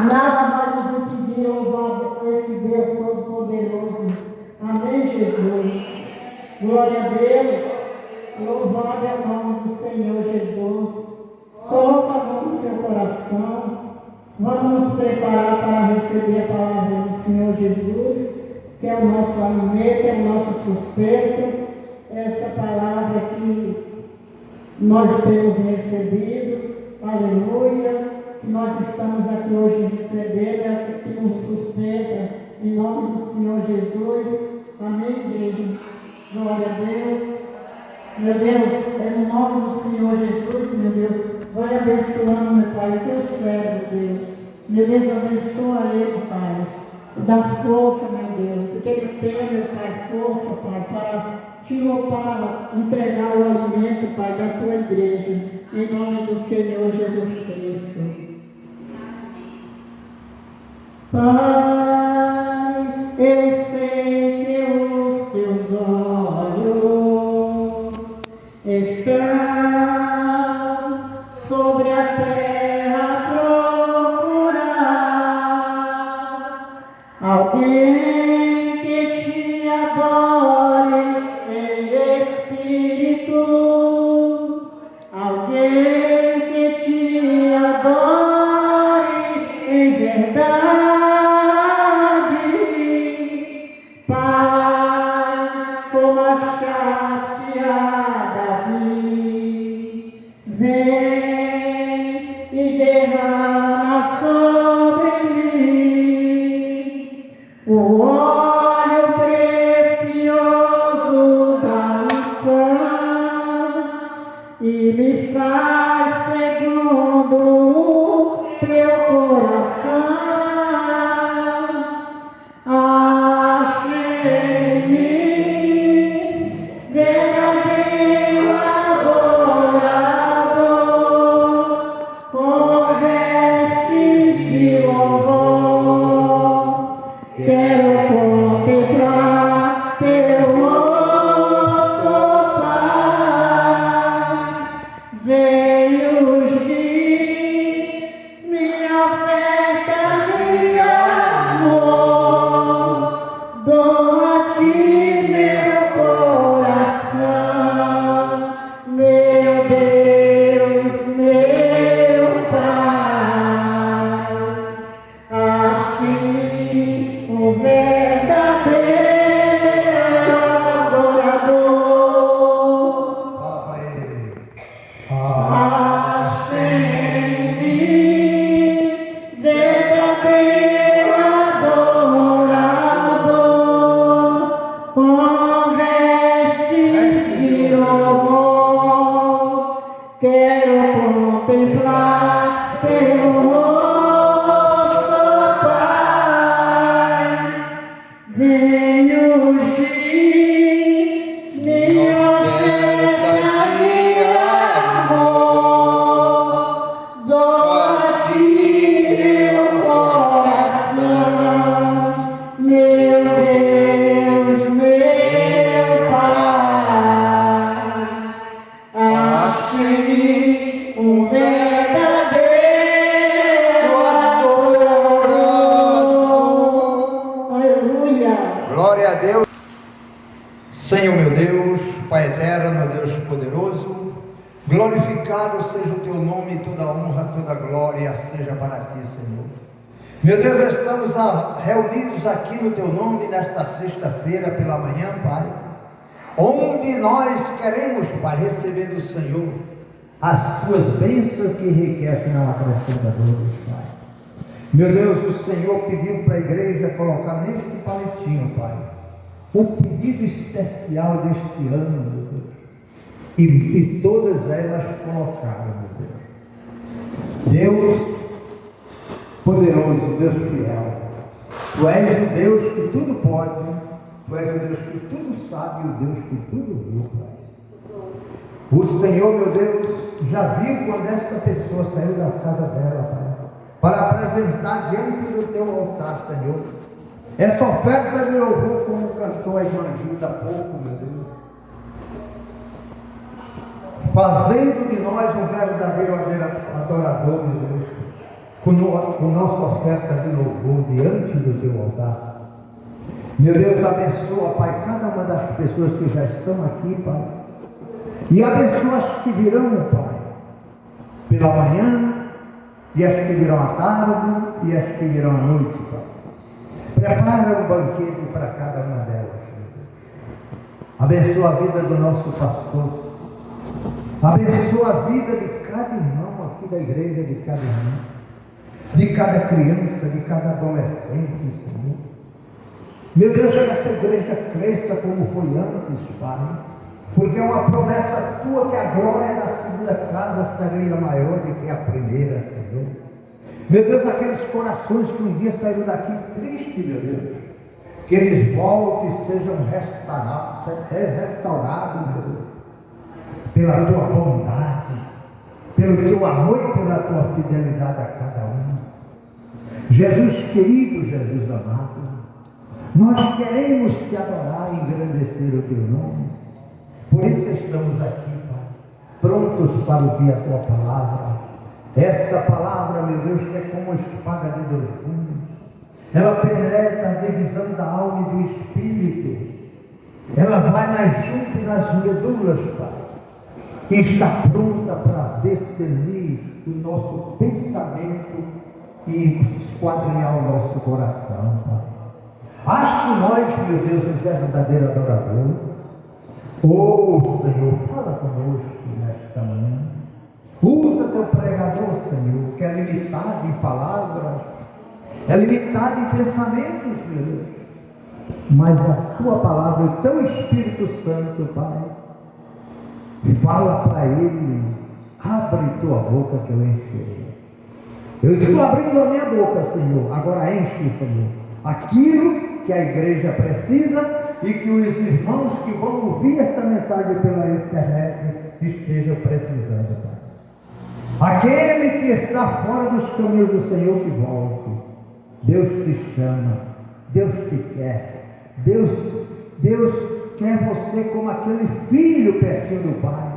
Nada vai nos impedir de louvar esse Deus Todo-Poderoso. Amém, Jesus. Glória a Deus. Louvado é o nome do Senhor Jesus. Coloca a mão no seu coração. Vamos nos preparar para receber a palavra do Senhor Jesus, que é o nosso alimento, é o nosso sustento. Essa palavra que nós temos recebido, aleluia, que nós estamos aqui hoje recebendo, é o que nos sustenta, em nome do Senhor Jesus. Amém, igreja? Glória a Deus. Meu Deus, é no nome do Senhor Jesus, meu Deus, vai abençoando, meu Pai, teu servo, Deus. Meu Deus, abençoa ele, Pai. Dá força, meu Deus, que ele tenha, meu Pai, força, Pai, para te louvar, entregar o alimento, Pai, da tua igreja, em nome do Senhor Jesus Cristo. Pai, eu sei que os teus olhos estão sobre a terra a procurar alguém que te adore em espírito, alguém que te adore em verdade. Pai, como achaste a Davi, vem e derrama sobre mim o óleo precioso da unção e me faz segundo o teu coração. Ache em mim verdadeiro adorador, com vestes de louvor. Quero contemplar teu rosto, Pai. Venho ungir minha oferta de amor. Dou a ti meu coração, meu Deus, meu Pai. Ache em mim um verdadeiro adorador. Fala para ele. Ache em mim verdadeiro adorador, com vestes de louvor. Quero contemplar teu rosto, Pai. Venho ungir minha oferta de amor. Dou a ti meu coração, meu Deus, meu Pai. Ache em mim um verdadeiro adorador. Aleluia. Glória a Deus. Senhor meu Deus, Pai eterno, meu Deus poderoso, glorificado seja o teu nome, toda honra, toda glória seja para ti, Senhor. Meu Deus, estamos reunidos aqui no teu nome nesta sexta-feira pela manhã, Pai, onde nós queremos, Pai, receber do Senhor as tuas bênçãos que enriquecem ao acrescentadores, Pai. Meu Deus, o Senhor pediu para a igreja colocar neste paletinho, Pai, o pedido especial deste ano, meu Deus, e todas elas colocaram, meu Deus. Deus poderoso, Deus fiel, Tu és o Deus que tudo pode, Tu és o Deus que tudo sabe e o Deus que tudo viu, Pai. O Senhor, meu Deus, já viu quando esta pessoa saiu da casa dela, Pai, para apresentar diante do teu altar, Senhor, essa oferta de louvor, como cantou a evangelista há pouco, meu Deus, fazendo de nós um verdadeiro adorador, meu Deus. com nossa oferta de louvor diante do teu altar. Meu Deus, abençoa, Pai, cada uma das pessoas que já estão aqui, Pai, e abençoa as que virão, Pai, pela manhã, e as que virão à tarde, e as que virão à noite, Pai. Prepara um banquete para cada uma delas, meu Deus. Abençoa a vida do nosso pastor, abençoa a vida de cada irmão aqui da igreja, de cada irmão, de cada criança, de cada adolescente, Senhor. Meu Deus, que essa igreja cresça como foi antes, Pai, porque é uma promessa tua que a glória da segunda casa seria maior do que a primeira, Senhor. Meu Deus, aqueles corações que um dia saíram daqui tristes, meu Deus, que eles voltem e sejam restaurados, meu Deus, pela tua bondade, pelo teu amor e pela tua fidelidade a cada um. Jesus querido, Jesus amado, nós queremos te adorar e engrandecer o teu nome. Por isso estamos aqui, Pai, prontos para ouvir a tua palavra. Esta palavra, meu Deus, que é como uma espada de dois gumes. Ela penetra a divisão da alma e do espírito. Ela vai nas juntas e nas medulas, Pai, e está pronta para discernir o nosso pensamento e esquadrinhar o nosso coração, Pai. Ache nós, meu Deus, um verdadeiro adorador. Oh, Senhor, fala conosco nesta manhã. Usa teu pregador, Senhor, que é limitado em palavras, é limitado em pensamentos, meu Deus. Mas a tua palavra, o teu Espírito Santo, Pai, fala para ele. Abre tua boca que eu encherei. Eu estou abrindo a minha boca, Senhor. Agora enche, Senhor, aquilo que a igreja precisa e que os irmãos que vão ouvir esta mensagem pela internet estejam precisando, Pai. Aquele que está fora dos caminhos do Senhor, que volte. Deus te chama, Deus te quer, Deus quer você como aquele filho pertinho do Pai,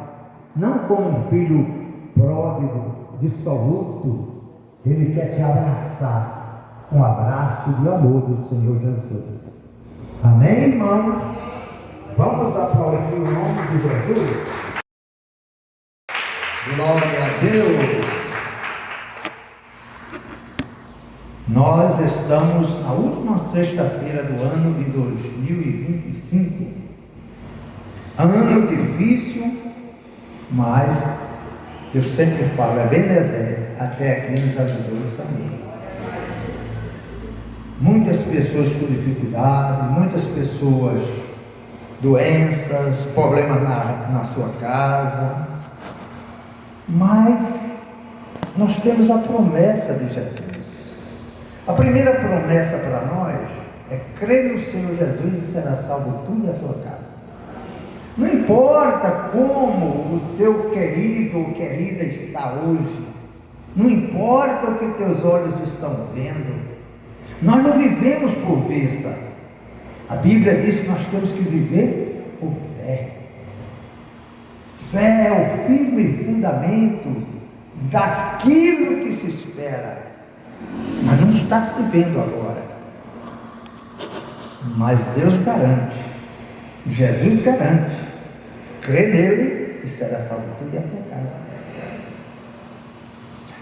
não como um filho pródigo, dissoluto. Ele quer te abraçar com um abraço de amor do Senhor Jesus. Amém, irmãos? Vamos aplaudir o nome de Jesus. Glória a Deus. Nós estamos na última sexta-feira do ano de 2025. Ano difícil, mas eu sempre falo, é Benezer, até aqui nos ajudou o Senhor. Muitas pessoas com dificuldade, muitas pessoas doenças, problemas na sua casa, mas nós temos a promessa de Jesus. A primeira promessa para nós é crer no Senhor Jesus e será salvo tu e a tua casa. Não importa como o teu querido ou querida está hoje, não importa o que teus olhos estão vendo, nós não vivemos por vista. A Bíblia diz que nós temos que viver por fé. Fé é o firme fundamento daquilo que se espera, mas não está se vendo agora. Mas Deus garante, Jesus garante, crê nele e será salvo tu e a tua casa.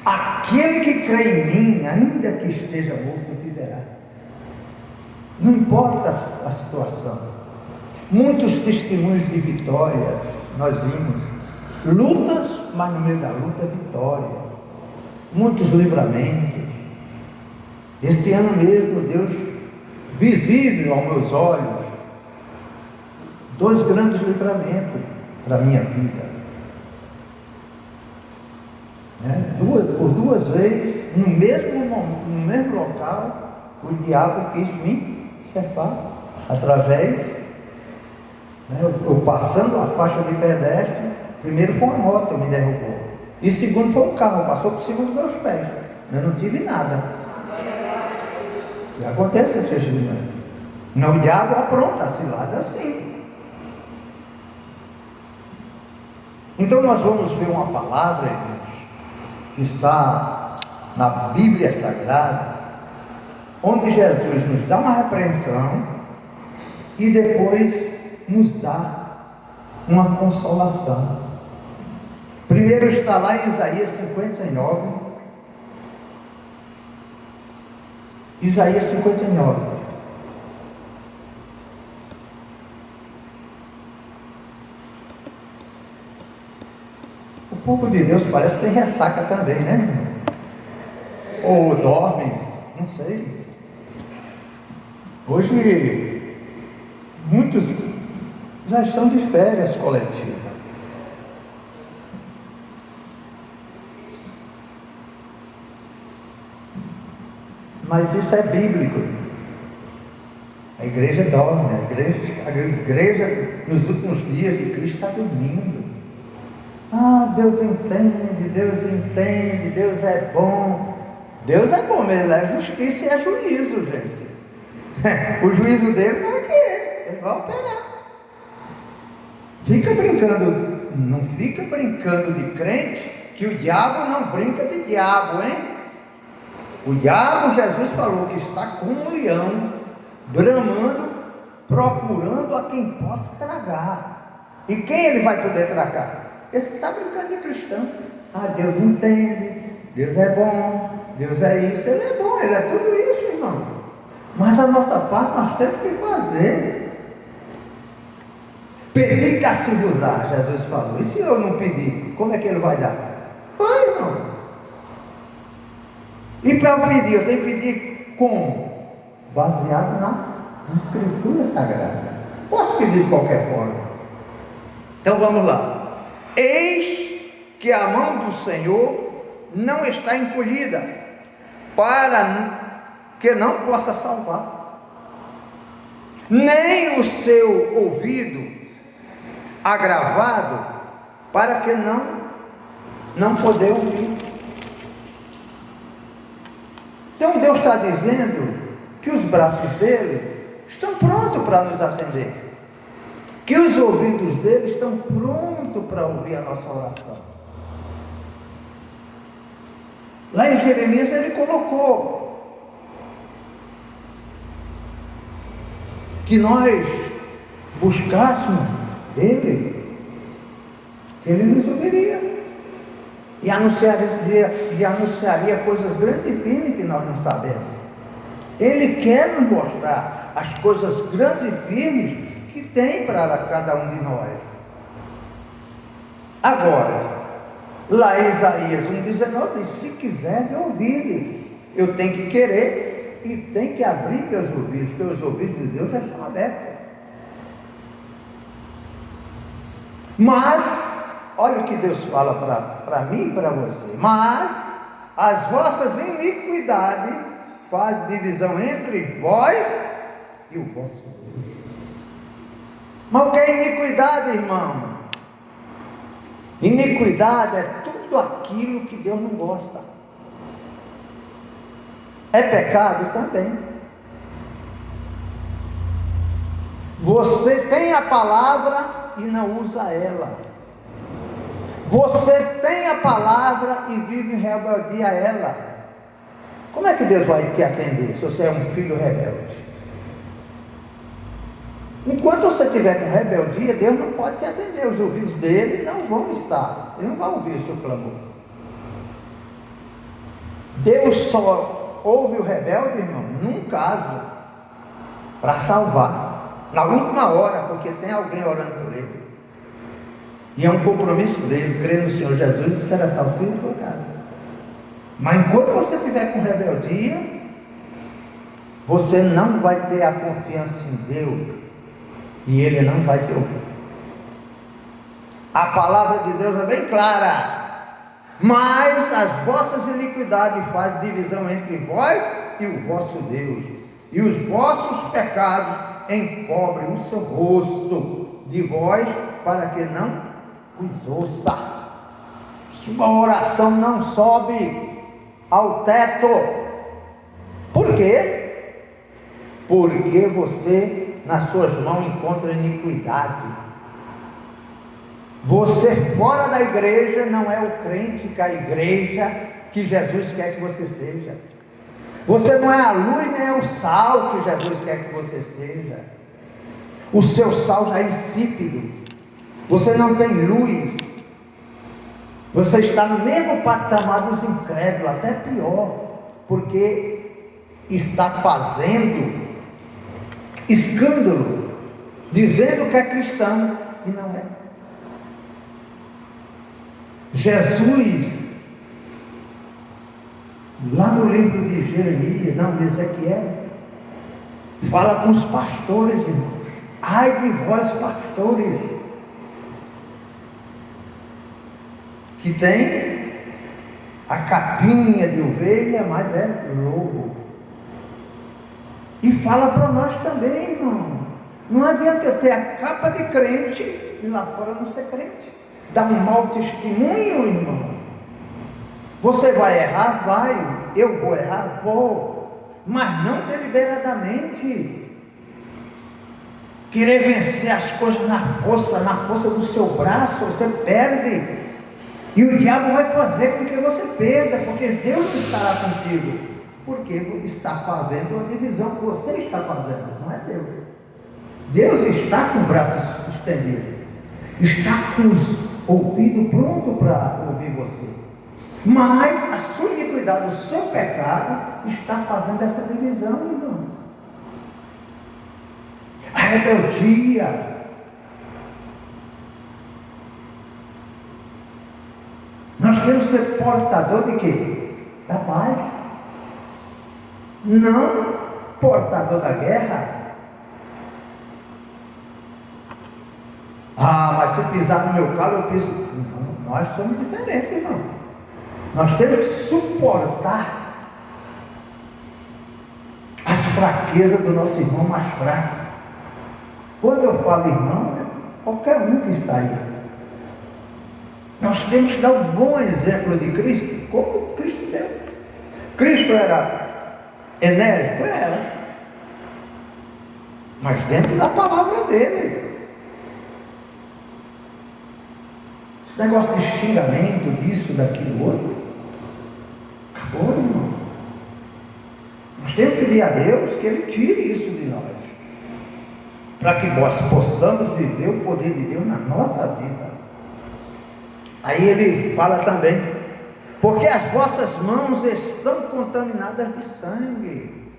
Aquele que crê em mim, ainda que esteja morto, viverá. Não importa a situação. Muitos testemunhos de vitórias nós vimos. Lutas, mas no meio da luta, vitória. Muitos livramentos. Este ano mesmo, Deus, visível aos meus olhos, 2 grandes livramentos para a minha vida. Por 2 vezes, no mesmo local, o diabo quis me cercar através, eu passando a faixa de pedestre. Primeiro foi uma moto, me derrubou, e segundo foi um carro, passou por cima dos meus pés, eu não tive nada. E acontece esse testemunho. Não, o diabo apronta cilada assim. Então nós vamos ver uma palavra, irmãos, que está na Bíblia Sagrada, onde Jesus nos dá uma repreensão e depois nos dá uma consolação. Primeiro está lá em Isaías 59. Isaías 59. O povo de Deus parece que tem ressaca também, né? Ou dorme, não sei. Hoje, muitos já estão de férias coletivas. Mas isso é bíblico. A igreja dorme, a igreja nos últimos dias de Cristo está dormindo. Ah, Deus entende, Deus é bom. Deus é bom, mas é justiça e é juízo, gente. O juízo dele não é o quê? Ele vai operar. Não fica brincando de crente, que o diabo não brinca de diabo, hein? O diabo, Jesus falou que está como um leão, bramando, procurando a quem possa tragar. E quem ele vai poder tragar? Esse que está brincando de cristão. Ah, Deus entende, Deus é bom, Deus é isso, Ele é bom, Ele é tudo isso, irmão. Mas a nossa parte nós temos que fazer. Pedir que se usar, Jesus falou. E se eu não pedir, como é que Ele vai dar? Vai, irmão. E para eu pedir, eu tenho que pedir como? Baseado nas Escrituras Sagradas. Posso pedir de qualquer forma. Então vamos lá. Eis que a mão do Senhor não está encolhida, para que não possa salvar, nem o seu ouvido agravado, para que não poder ouvir. Então Deus está dizendo que os braços dele estão prontos para nos atender, que os ouvidos dele estão prontos para ouvir a nossa oração. Lá em Jeremias ele colocou que nós buscássemos dele, que ele nos ouviria. E anunciaria coisas grandes e firmes que nós não sabemos. Ele quer nos mostrar as coisas grandes e firmes que tem para cada um de nós. Agora, lá em Isaías 1,19 diz: se quiser de ouvir, eu tenho que querer e tenho que abrir meus ouvidos, porque os ouvidos de Deus já estão abertos. Mas olha o que Deus fala para mim e para você. Mas as vossas iniquidades fazem divisão entre vós e o vosso Deus. Mas o que é iniquidade, irmão? Iniquidade é tudo aquilo que Deus não gosta. É pecado também. Você tem a palavra e não usa ela. Você tem a palavra e vive em rebeldia a ela. Como é que Deus vai te atender se você é um filho rebelde? Enquanto você estiver com rebeldia, Deus não pode te atender. Os ouvidos dele não vão estar. Ele não vai ouvir o seu clamor. Deus só ouve o rebelde, irmão, num caso, para salvar, na última hora, porque tem alguém orando por ele. E é um compromisso dele, crer no Senhor Jesus e será salvo em sua casa. Mas enquanto você estiver com rebeldia, você não vai ter a confiança em Deus e Ele não vai te ouvir. A palavra de Deus é bem clara: mas as vossas iniquidades fazem divisão entre vós e o vosso Deus, e os vossos pecados encobrem o seu rosto de vós, para que não os ouça. Sua oração não sobe ao teto. Por quê? Porque você nas suas mãos encontra iniquidade. Você fora da igreja não é o crente que a igreja que Jesus quer que você seja. Você não é a luz nem é o sal que Jesus quer que você seja. O seu sal já é insípido. Você não tem luz. Você está no mesmo patamar dos incrédulos, até pior, porque está fazendo escândalo, dizendo que é cristão e não é. Jesus, lá no livro de Jeremias, não, de Ezequiel, fala com os pastores, irmãos. Ai de vós, pastores, que tem a capinha de ovelha, mas é lobo. E fala para nós também, irmão. Não adianta eu ter a capa de crente e lá fora não ser crente. Dá um mau testemunho, irmão. Você vai errar? Vai. Eu vou errar? Vou. Mas não deliberadamente. Querer vencer as coisas na força do seu braço, você perde. E o diabo vai fazer com que você perda, porque Deus estará contigo. Porque está fazendo uma divisão que você está fazendo, não é Deus. Deus está com o braço estendido, está com os ouvidos prontos para ouvir você. Mas a sua iniquidade, o seu pecado, está fazendo essa divisão, irmão. A rebeldia. Nós temos que ser portador de quê? Da paz. Não portador da guerra. Ah, mas se pisar no meu calo, eu piso. Não, nós somos diferentes, irmão. Nós temos que suportar as fraquezas do nosso irmão mais fraco. Quando eu falo irmão, é qualquer um que está aí. Nós temos que dar um bom exemplo de Cristo, como Cristo deu. Cristo era enérgico? Era. Mas dentro da palavra dele. Esse negócio de xingamento, disso, daquilo, outro, acabou, irmão. Nós temos que pedir a Deus que Ele tire isso de nós, para que nós possamos viver o poder de Deus na nossa vida. Aí ele fala também, porque as vossas mãos estão contaminadas de sangue,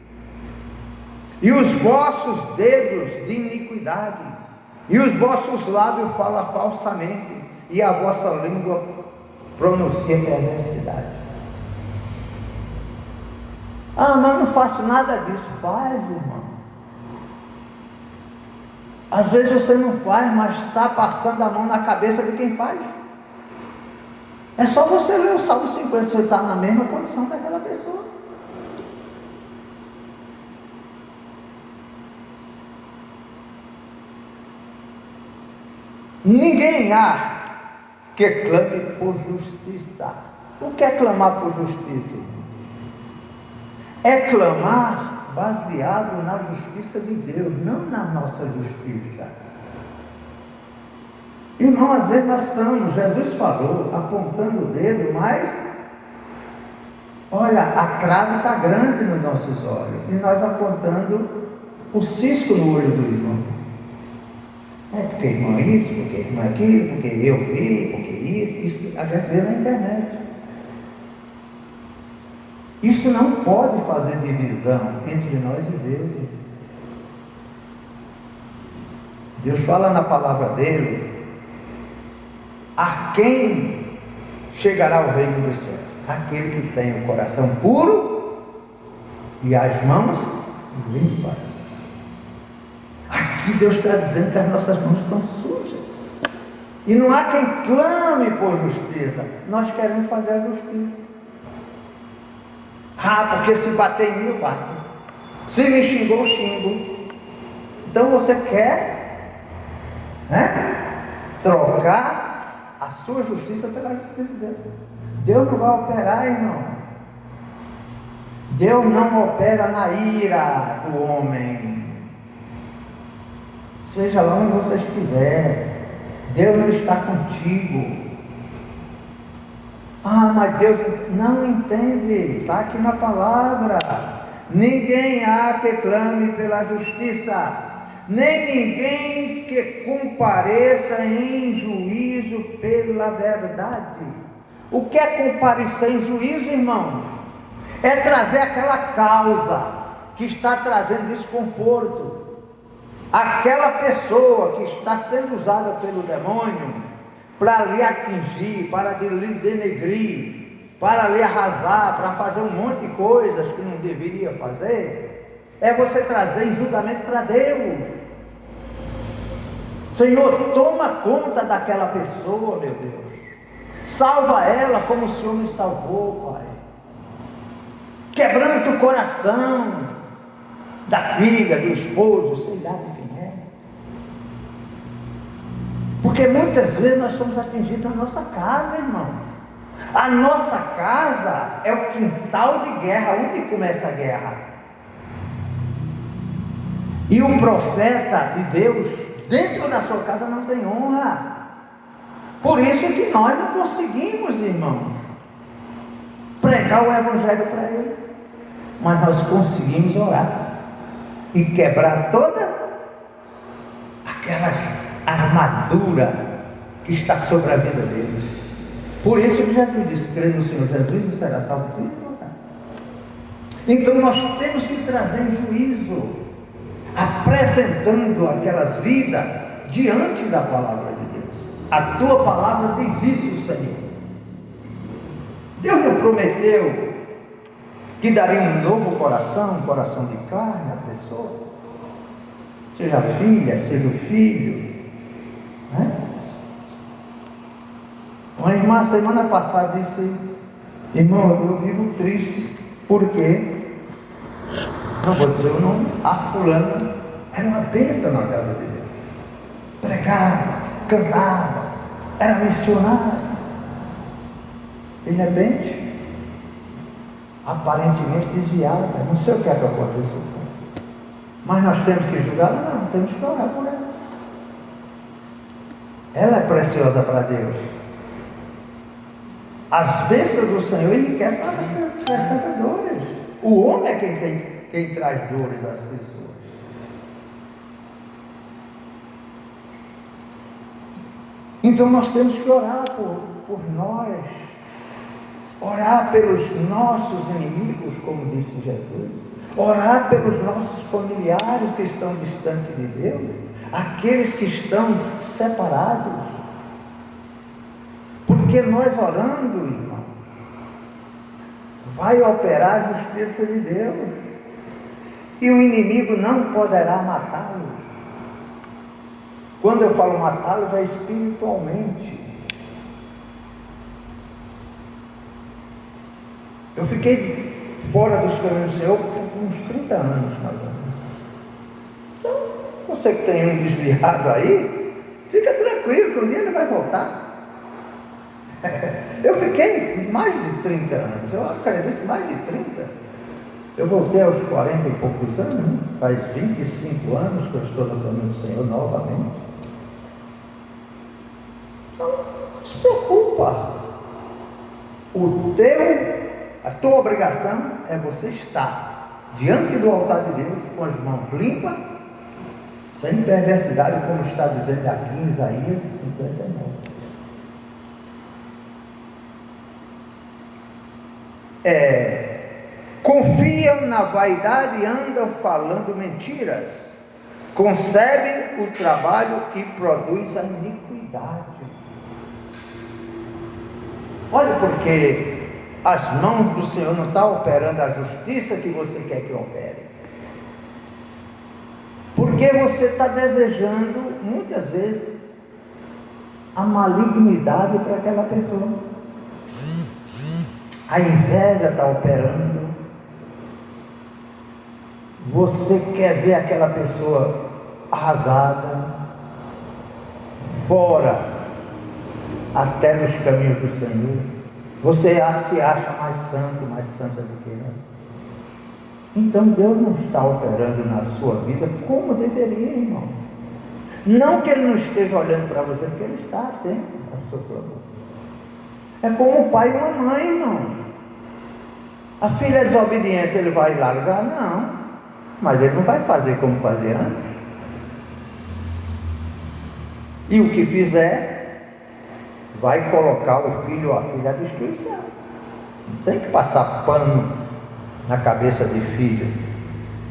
e os vossos dedos de iniquidade, e os vossos lábios falam falsamente, e a vossa língua pronuncia perversidade. Ah, mas não faço nada disso. Faz, irmão. Às vezes você não faz, mas está passando a mão na cabeça de quem faz. É só você ler o Salmo 50, você está na mesma condição daquela pessoa. Ninguém há que clame por justiça. O que é clamar por justiça? É clamar baseado na justiça de Deus, não na nossa justiça. Irmão, às vezes nós estamos, Jesus falou, apontando o dedo, mas olha, a trave está grande nos nossos olhos, e nós apontando o cisco no olho do irmão. É porque irmão é isso, porque irmão é aquilo, porque eu vi, porque isso a gente vê na internet. Isso não pode fazer divisão entre nós e Deus. Deus fala na palavra dele, a quem chegará o reino do céu? Aquele que tem o coração puro e as mãos limpas. Aqui Deus está dizendo que as nossas mãos estão sujas. E não há quem clame por justiça. Nós queremos fazer a justiça. Ah, porque se bater em mim, eu bato. Se me xingou, eu xingo. Então você quer, né, trocar a sua justiça pela justiça de Deus. Deus não vai operar, irmão. Deus não opera na ira do homem. Seja lá onde você estiver, Deus não está contigo. Ah, mas Deus não entende, está aqui na palavra. Ninguém há que clame pela justiça, nem ninguém que compareça em juízo pela verdade. O que é comparecer em juízo, irmãos? É trazer aquela causa que está trazendo desconforto, aquela pessoa que está sendo usada pelo demônio para lhe atingir, para lhe denegrir, para lhe arrasar, para fazer um monte de coisas que não deveria fazer. É você trazer em julgamento para Deus. Senhor, toma conta daquela pessoa, meu Deus, salva ela como o Senhor me salvou, Pai. Quebranta o coração da filha, do esposo, sei lá de quem é. Porque muitas vezes nós somos atingidos na nossa casa, irmãos. A nossa casa é o quintal de guerra, onde começa a guerra. E o profeta de Deus, dentro da sua casa, não tem honra. Por isso que nós não conseguimos, irmãos, pregar o evangelho para ele. Mas nós conseguimos orar e quebrar toda aquelas armadura que está sobre a vida deles. Por isso que Jesus disse: crê no Senhor Jesus e será salvo por ele. Então nós temos que trazer em juízo, apresentando aquelas vidas diante da palavra de Deus. A tua palavra diz isso, Senhor. Deus nos prometeu que daria um novo coração, um coração de carne à pessoa, seja a filha, seja o filho, né? Uma irmã semana passada disse: irmão, eu vivo triste, porque, não vou dizer o nome, a fulana era uma bênção na casa de Deus, pregava, cantava, era missionária. De repente, aparentemente desviada, não sei o que é que aconteceu, mas nós temos que julgá-la? Não, temos que orar por ela. Ela é preciosa para Deus. As bênçãos do Senhor enriquecem as acrescentadoras. O homem é quem traz dores às pessoas. Então nós temos que orar por nós, orar pelos nossos inimigos, como disse Jesus, orar pelos nossos familiares que estão distantes de Deus, aqueles que estão separados. Porque nós orando, irmão, vai operar a justiça de Deus, e o inimigo não poderá matá-los. Quando eu falo matá-los, é espiritualmente. Eu fiquei fora dos caminhos do Senhor por uns 30 anos, mais ou menos. Então, você que tem um desviado aí, fica tranquilo que um dia ele vai voltar. Eu fiquei mais de 30 anos, eu acredito mais de 30. Eu voltei aos 40 e poucos anos, né? Faz 25 anos que eu estou no caminho do Senhor novamente. Então, não se preocupa. A tua obrigação é você estar diante do altar de Deus com as mãos limpas, sem perversidade, como está dizendo aqui em Isaías 59. Confiam na vaidade e andam falando mentiras, concebem o trabalho que produz a iniquidade. Olha, porque as mãos do Senhor não estão operando a justiça que você quer que opere, porque você está desejando muitas vezes a malignidade para aquela pessoa. A inveja está operando. Você quer ver aquela pessoa arrasada, fora, até nos caminhos do Senhor. Você se acha mais santo, mais santa do que ela. Então Deus não está operando na sua vida como deveria, irmão. Não que Ele não esteja olhando para você, porque Ele está sempre ao seu clamor. É como o pai e uma mãe, irmão. A filha é desobediente, ele vai largar? Não. Mas ele não vai fazer como fazia antes. E o que fizer, vai colocar o filho ou a filha à destruição. Não tem que passar pano na cabeça de filho.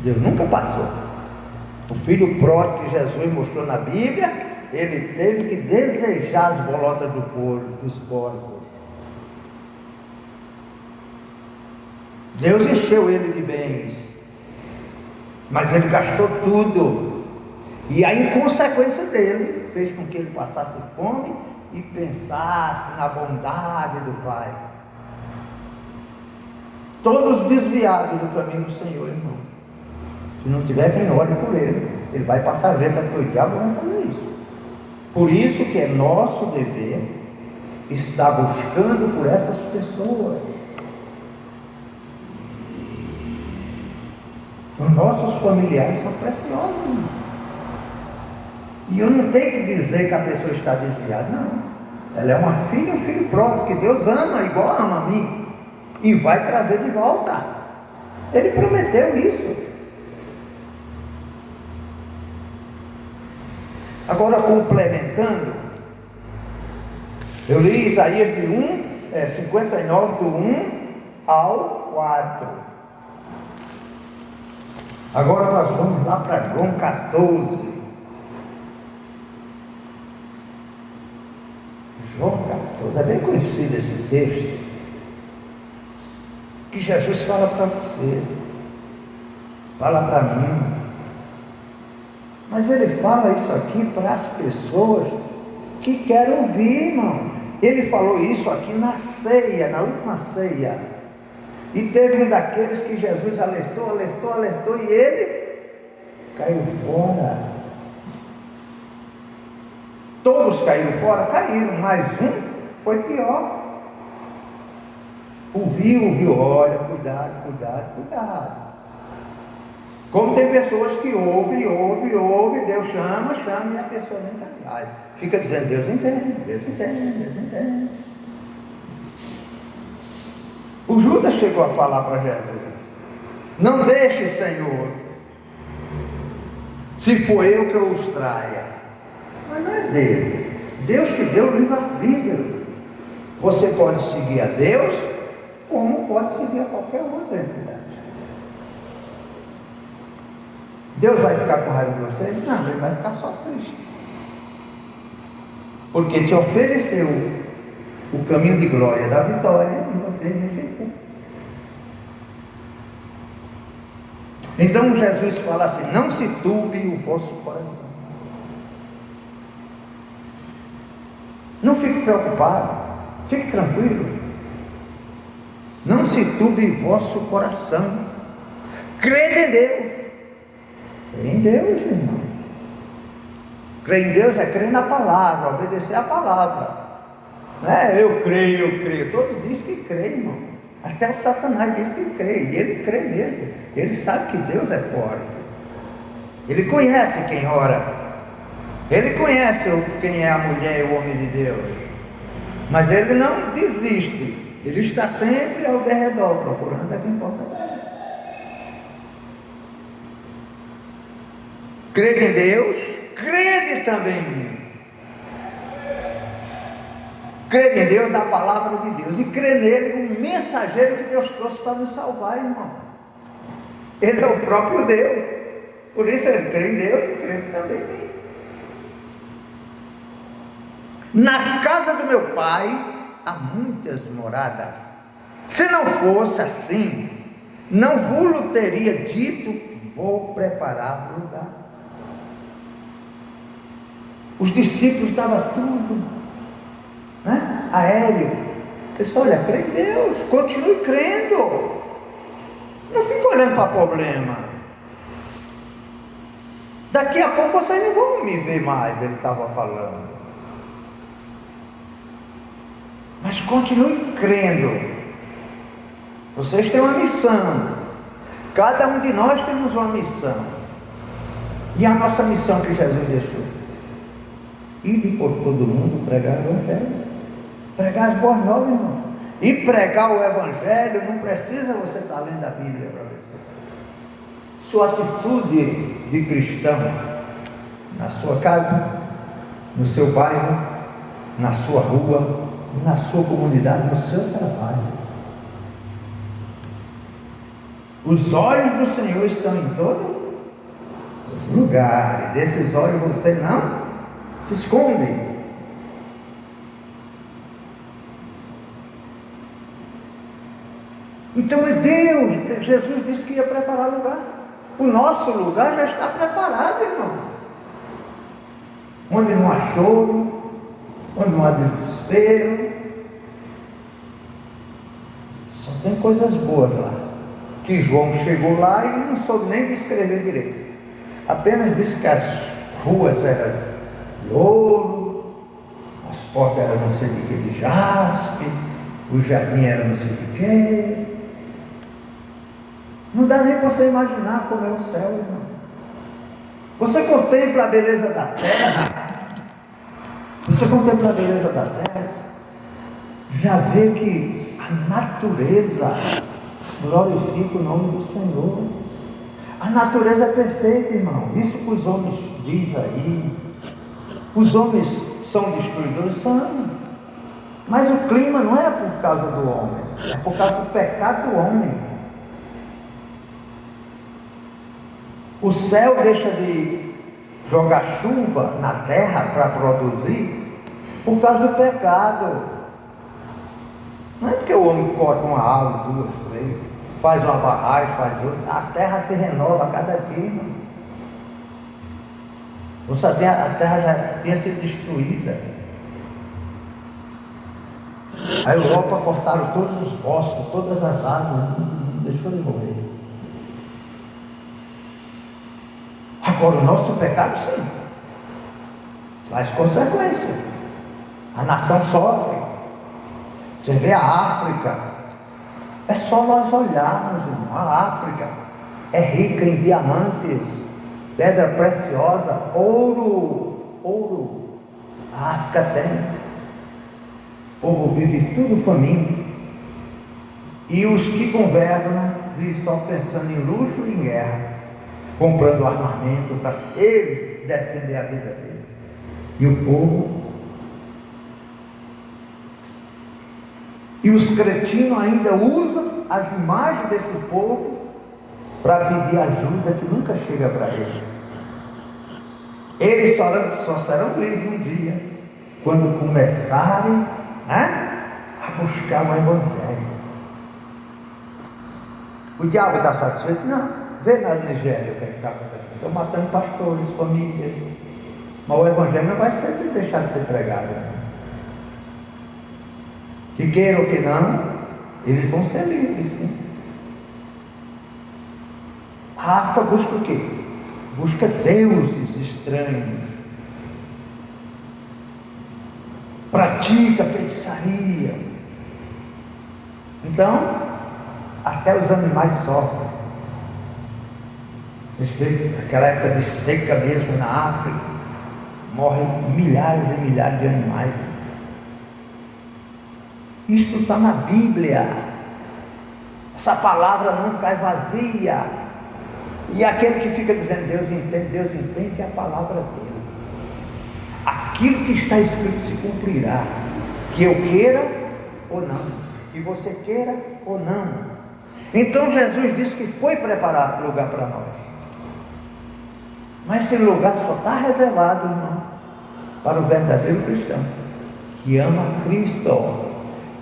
Deus nunca passou. O filho pródigo que Jesus mostrou na Bíblia, ele teve que desejar as bolotas dos porcos. Deus encheu ele de bens, mas ele gastou tudo. E a inconsequência dele fez com que ele passasse fome e pensasse na bondade do Pai. Todos desviados do caminho do Senhor, irmão. Se não tiver quem ore por ele, ele vai passar a venta para o diabo e vai fazer isso. Por isso que é nosso dever estar buscando por essas pessoas. Os nossos familiares são preciosos, irmão. E eu não tenho que dizer que a pessoa está desviada, não. Ela é uma filha, um filho próprio, que Deus ama igual ama a mim, e vai trazer de volta. Ele prometeu isso. Agora, complementando, eu li Isaías de 59, do 1 ao 4. Agora nós vamos lá para João 14. João 14, é bem conhecido esse texto, que Jesus fala para você, fala para mim, mas ele fala isso aqui para as pessoas que querem ouvir, irmão. Ele falou isso aqui na ceia, na última ceia. E teve um daqueles que Jesus alertou, e ele caiu fora. Todos caíram fora, caíram, mas um foi pior. Ouviu, olha, cuidado. Como tem pessoas que ouve, Deus chama, e a pessoa nem cai. Fica dizendo, Deus entende. O Judas chegou a falar para Jesus: não deixe, Senhor, se for eu que eu os traia. Mas não é dele. Deus te deu o livre-arbítrio. Você pode seguir a Deus, como pode seguir a qualquer outra entidade. Deus vai ficar com raiva de você? Não, ele vai ficar só triste, porque te ofereceu o caminho de glória da vitória e você rejeitou. Então Jesus fala assim: não se turbe o vosso coração. Não fique preocupado, fique tranquilo. Não se turbe o vosso coração. Crede em Deus. Crê em Deus, irmãos. Crer em Deus é crer na palavra, obedecer a palavra. Não é eu creio. Todos dizem que crê, irmão. Até o Satanás diz que crê, e ele crê mesmo. Ele sabe que Deus é forte. Ele conhece quem ora. Ele conhece quem é a mulher e o homem de Deus. Mas ele não desiste. Ele está sempre ao derredor, procurando a quem possa ajudar. Crede em Deus, crede também em mim. Crede em Deus, na palavra de Deus, e crê nele, o mensageiro que Deus trouxe para nos salvar, irmão. Ele é o próprio Deus. Por isso ele crê em Deus e crê também em mim. Na casa do meu pai há muitas moradas. Se não fosse assim, não vos teria dito: vou preparar o lugar. Os discípulos davam tudo, né? Aéreo. Ele disse: olha, crê em Deus, continue crendo, não fique olhando para problema. Daqui a pouco vocês não vão me ver mais. Ele estava falando, mas continue crendo. Vocês têm uma missão. Cada um de nós temos uma missão. E a nossa missão que Jesus deixou: ide por todo mundo pregar o Evangelho. Pregar as boas novas, irmão. E pregar o Evangelho não precisa você estar lendo a Bíblia para você. Sua atitude de cristão na sua casa, no seu bairro, na sua rua, na sua comunidade, no seu trabalho. Os olhos do Senhor estão em todos os lugares. Desses olhos você não se esconde. Então é Deus. Jesus disse que ia preparar lugar. O nosso lugar já está preparado, irmão. Onde não há choro, onde não há desespero, só tem coisas boas lá. Que João chegou lá e não soube nem descrever direito. Apenas disse que as ruas eram de ouro, as portas eram não sei de que, de jaspe, o jardim era não sei de que. Não dá nem para você imaginar como é o céu, irmão. Você contempla a beleza da terra, você contempla a beleza da terra, já vê que a natureza glorifica o nome do Senhor. A natureza é perfeita, irmão. Isso que os homens dizem aí. Os homens são destruidores? São. Mas o clima não é por causa do homem, é por causa do pecado do homem. O céu deixa de jogar chuva na terra para produzir por causa do pecado. Não é porque o homem corta uma árvore, duas, três, faz uma barragem, faz outra. A terra se renova a cada dia, irmão. A terra já tinha sido destruída. A Europa cortaram todos os bosques, todas as árvores, não deixou de morrer. Agora o nosso pecado, sim, traz consequências. A nação sofre. Você vê a África, é só nós olharmos, irmão. A África é rica em diamantes, pedra preciosa, ouro. A África tem. O povo vive tudo faminto. E os que governam vivem só pensando em luxo e em guerra, comprando armamento para eles defender a vida dele. E o povo, e os cretinos ainda usam as imagens desse povo para pedir ajuda que nunca chega para eles. Eles só serão livres um dia quando começarem a buscar o Evangelho. O diabo está satisfeito? Não. Vê na Nigéria o que está acontecendo. Estão matando pastores, famílias. Mas o Evangelho não vai deixar de ser pregado. Não. Que queiram ou que não, eles vão ser livres, sim. A África busca o quê? Busca deuses estranhos. Pratica feitiçaria. Então, até os animais sofrem. Vocês veem aquela época de seca mesmo na África, morrem milhares e milhares de animais. Isto está na Bíblia. Essa palavra não cai vazia. E aquele que fica dizendo Deus entende a palavra dele. Aquilo que está escrito se cumprirá, que eu queira ou não, que você queira ou não. Então Jesus disse que foi preparar lugar para nós. Mas esse lugar só está reservado, irmão, para o verdadeiro cristão, que ama Cristo,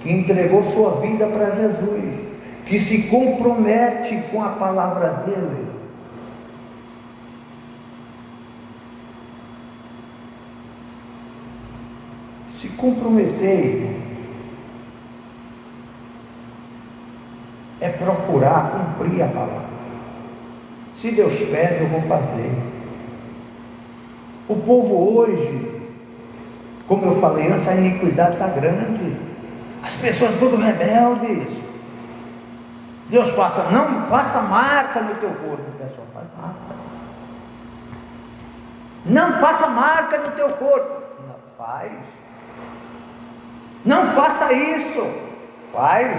que entregou sua vida para Jesus, que se compromete com a palavra dele. Se comprometer é procurar cumprir a palavra. Se Deus pede, eu vou fazer. O povo hoje, como eu falei antes, a iniquidade está grande. As pessoas tudo rebeldes. Deus não faça marca no teu corpo. O pessoal faz marca. Não faça marca no teu corpo. Não faz. Não faça isso. Faz.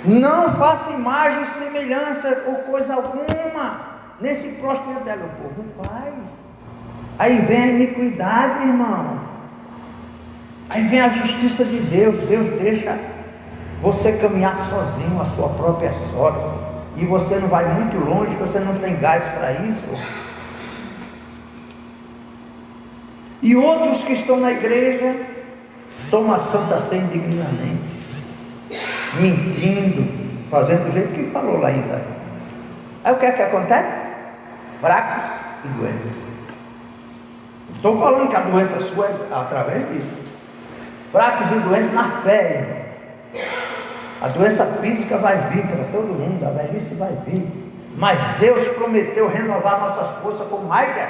Não faça imagem, semelhança ou coisa alguma nesse próximo dela. O povo faz. Aí vem a iniquidade, irmão. Aí vem a justiça de Deus. Deus deixa você caminhar sozinho a sua própria sorte. E você não vai muito longe, você não tem gás para isso. E outros que estão na igreja tomam a Santa Ceia indignamente, mentindo, fazendo do jeito que falou lá em Isaías. Aí o que é que acontece? Fracos e doentes. Estou falando que a doença sua é através disso. Fracos e doentes na fé, irmão. A doença física vai vir para todo mundo, a velhice vai vir, mas Deus prometeu renovar nossas forças como águia.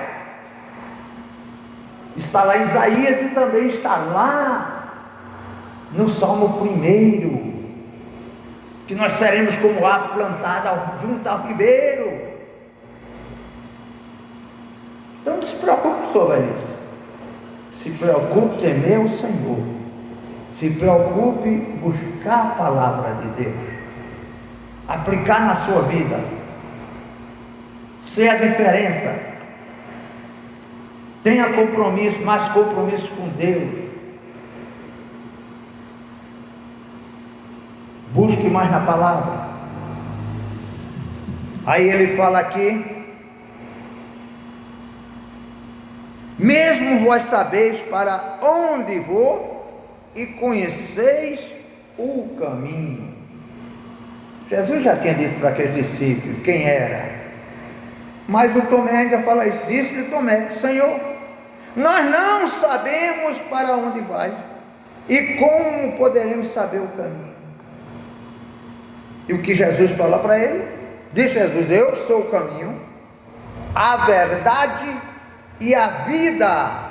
Está lá em Isaías e também está lá no Salmo 1, que nós seremos como árvore plantada junto ao ribeiro. Então não se preocupe com sua velhice, se preocupe em temer o Senhor. Se preocupe em buscar a palavra de Deus, aplicar na sua vida, ser a diferença. Tenha compromisso, mais compromisso com Deus. Busque mais na palavra. Aí ele fala aqui: mesmo vós sabeis para onde vou e conheceis o caminho. Jesus já tinha dito para aqueles discípulos quem era, mas o Tomé ainda fala isso. Disse-lhe Tomé: Senhor, nós não sabemos para onde vai, e como poderemos saber o caminho? E o que Jesus fala para ele? Diz Jesus: eu sou o caminho, a verdade e a vida.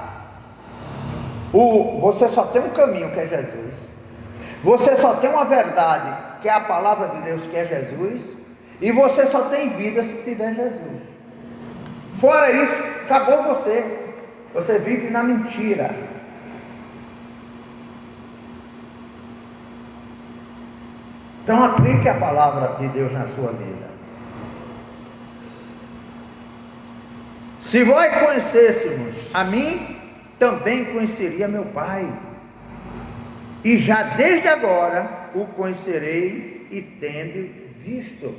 Você só tem um caminho, que é Jesus. Você só tem uma verdade, que é a palavra de Deus, que é Jesus. E você só tem vida se tiver Jesus. Fora isso, acabou você. Você vive na mentira. Então aplique a palavra de Deus na sua vida. Se vós conhecêssemos a mim, também conheceria meu Pai, e já desde agora o conhecerei e tende visto.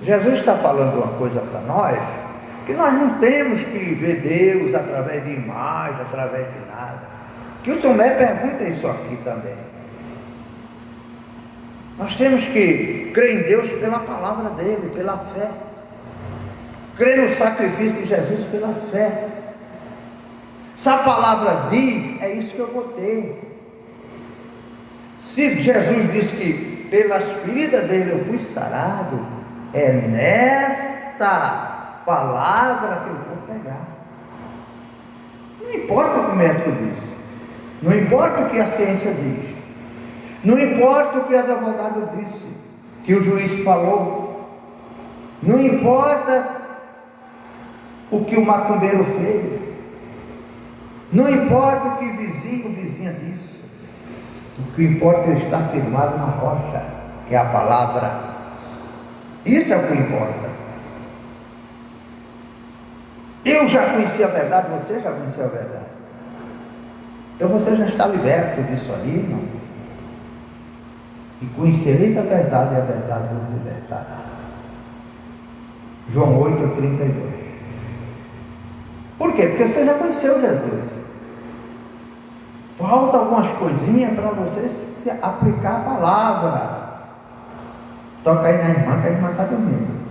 Jesus está falando uma coisa para nós, que nós não temos que ver Deus através de imagem, através de nada. Que o Tomé pergunta isso aqui também. Nós temos que crer em Deus pela palavra dele, pela fé. Crer no sacrifício de Jesus pela fé. Se a palavra diz, é isso que eu vou ter. Se Jesus disse que pelas feridas dele eu fui sarado, é nesta palavra que eu vou pegar. Não importa o que o médico diz, não importa o que a ciência diz, não importa o que o advogado disse, que o juiz falou, não importa o que o macumbeiro fez, não importa o que vizinha disse, o que importa é estar firmado na rocha, que é a palavra. Isso é o que importa. Eu já conheci a verdade, você já conheceu a verdade. Então você já está liberto disso aí, irmão. E conhecereis a verdade, e a verdade vos libertará. João 8:32. Por quê? Porque você já conheceu Jesus. Falta algumas coisinhas para você se aplicar a palavra. Toca aí na irmã, que a irmã está dormindo.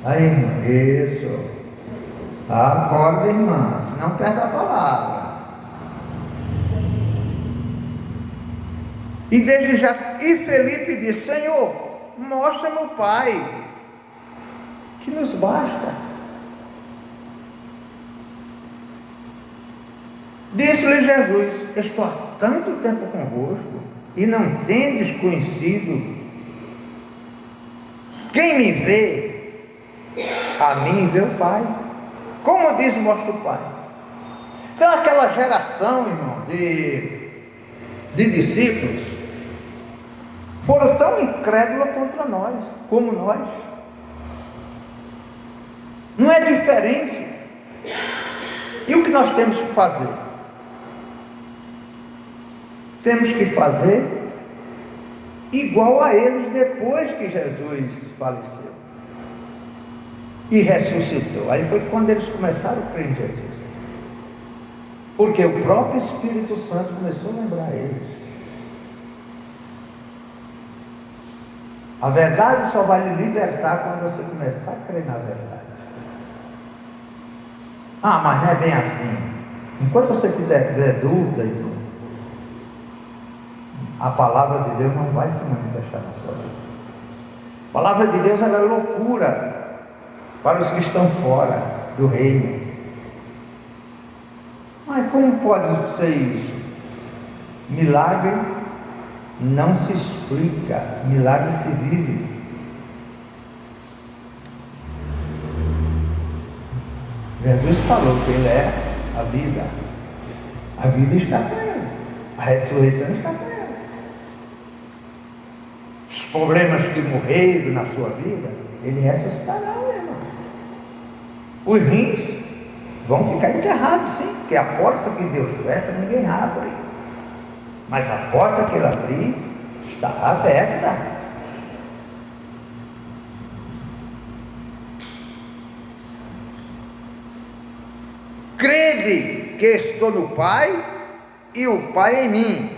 Aí, irmã, isso. Acorda, irmã, senão perde a palavra. E desde já, e Felipe disse: Senhor, mostra-me o Pai, que nos basta. Disse-lhe Jesus: estou há tanto tempo convosco e não tendes conhecido. Quem me vê, a mim vê o Pai. Como diz, mostra o Pai. Então aquela geração, irmão, de discípulos, foram tão incrédulos contra nós, como nós. Não é diferente. E o que nós temos que fazer? Temos que fazer igual a eles depois que Jesus faleceu e ressuscitou. Aí foi quando eles começaram a crer em Jesus, porque o próprio Espírito Santo começou a lembrar eles. A verdade só vai lhe libertar quando você começar a crer na verdade. Ah, mas não é bem assim. Enquanto você tiver dúvida, irmão, a palavra de Deus não vai se manifestar na sua vida. A palavra de Deus ela é loucura para os que estão fora do reino. Mas como pode ser isso? Milagre não se explica, milagre se vive. Jesus falou que Ele é a vida está com Ele, a ressurreição está com Ele. Os problemas que morreram na sua vida, Ele ressuscitará, meu irmão. Os rins vão ficar enterrados, sim, porque a porta que Deus fecha, ninguém abre. Mas a porta que Ele abrir, estará aberta. Crede que estou no Pai e o Pai em mim.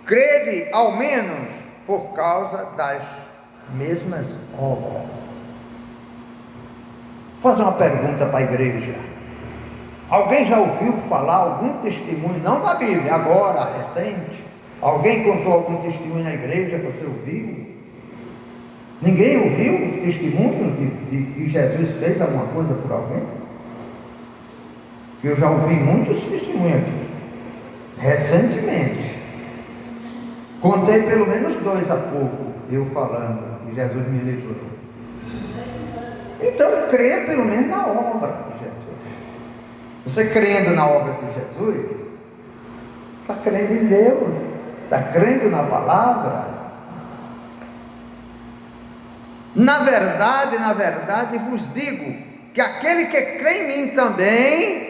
Crede ao menos por causa das mesmas obras. Vou fazer uma pergunta para a igreja. Alguém já ouviu falar algum testemunho, não da Bíblia, agora, recente? Alguém contou algum testemunho na igreja que você ouviu? Ninguém ouviu o testemunho de que Jesus fez alguma coisa por alguém? Que eu já ouvi muitos testemunhos aqui, recentemente. Contei pelo menos 2 há pouco, eu falando, que Jesus me livrou. Então, creia pelo menos na obra de Jesus. Você crendo na obra de Jesus, está crendo em Deus, está crendo na palavra. Na verdade vos digo, que aquele que crê em mim também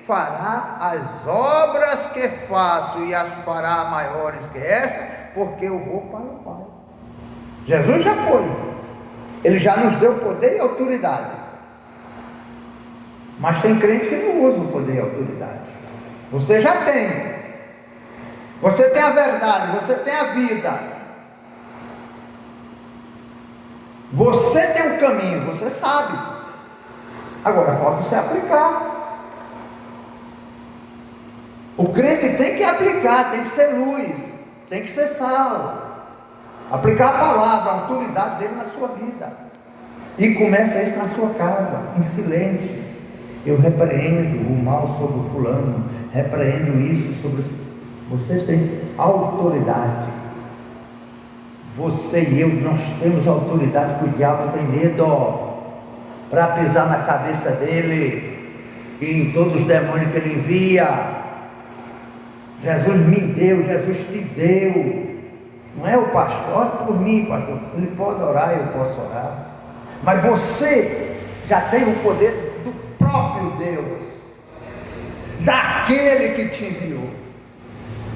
fará as obras que faço, e as fará maiores que esta, porque eu vou para o Pai. Jesus já foi, Ele já nos deu poder e autoridade, mas tem crente que não usa o poder e a autoridade. Você já tem, você tem a verdade, você tem a vida, você tem o caminho, você sabe, agora falta você aplicar. O crente tem que aplicar, tem que ser luz, tem que ser sal, aplicar a palavra, a autoridade dele na sua vida, e começa isso na sua casa, em silêncio. Eu repreendo o mal sobre o fulano, repreendo isso sobre vocês. Têm autoridade, você e eu, nós temos autoridade, que o diabo tem medo para pisar na cabeça dele e em todos os demônios que ele envia. Jesus me deu, Jesus te deu. Não é o pastor, ore por mim, pastor. Ele pode orar, eu posso orar. Mas você já tem o poder do próprio Deus, daquele que te enviou,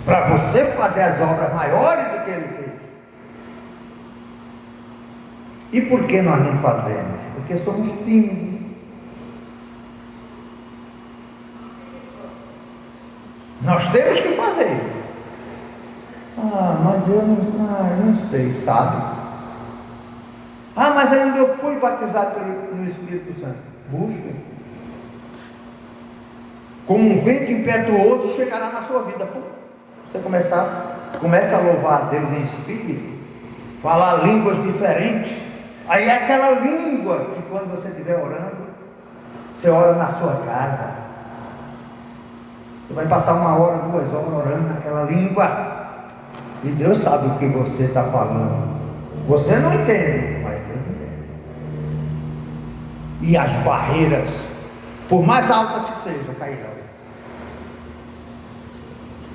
para você fazer as obras maiores do que Ele fez. E por que nós não fazemos? Porque somos tímidos. Nós temos que fazer. Mas eu não sei, sabe? Mas ainda eu fui batizado no Espírito Santo. Busca. Como um vento impetuoso chegará na sua vida. Você começa a louvar a Deus em espírito, falar línguas diferentes. Aí é aquela língua que quando você estiver orando, você ora na sua casa. Você vai passar 1 hora, 2 horas orando naquela língua, e Deus sabe o que você está falando. Você não entende, mas Deus entende. E as barreiras, por mais altas que sejam, cairão.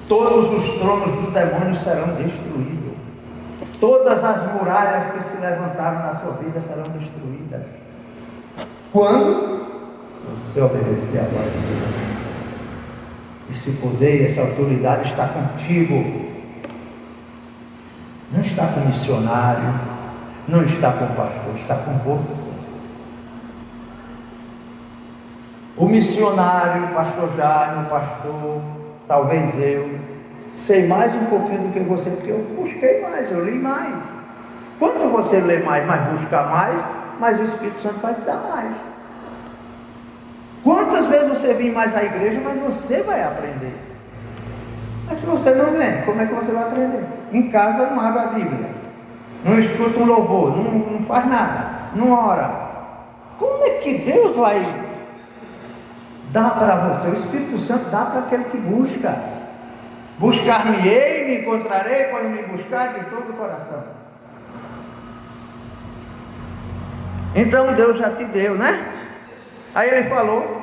todos os tronos do demônio serão destruídos. Todas as muralhas que se levantaram na sua vida serão destruídas. Quando você obedecer a voz de Deus. Esse poder, essa autoridade está contigo. Não está com o missionário, não está com o pastor, está com você. O missionário, o pastor Jaime, o pastor, talvez eu, sei mais um pouquinho do que você, porque eu busquei mais, eu li mais. Quanto você lê mais, mas busca mais o Espírito Santo vai te dar mais. Quantas vezes você vem mais à igreja, mas você vai aprender. Mas se você não vem, como é que você vai aprender? Em casa não abre a Bíblia, não escuta um louvor, não faz nada, não ora. Como é que Deus vai dar para você? O Espírito Santo dá para aquele que busca. Buscar-me-ei, me encontrarei quando me buscar de todo o coração. Então Deus já te deu, né? Aí ele falou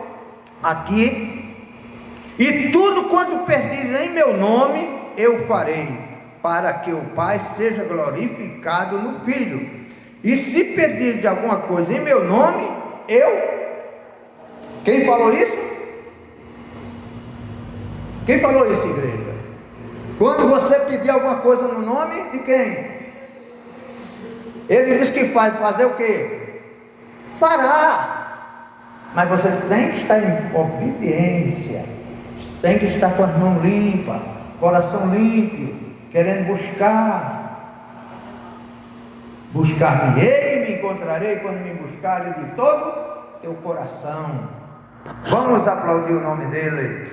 aqui: e tudo quanto pedires em meu nome eu farei, para que o Pai seja glorificado no Filho. E se pedir de alguma coisa em meu nome, quem falou isso? Quem falou isso, igreja? Quando você pedir alguma coisa no nome de quem? Ele diz que fazer o quê? Fará. Mas você tem que estar em obediência, tem que estar com as mãos limpas, coração limpo, querendo buscar. Buscar-me-ei, me encontrarei quando me buscarem de todo teu coração. Vamos aplaudir o nome dele.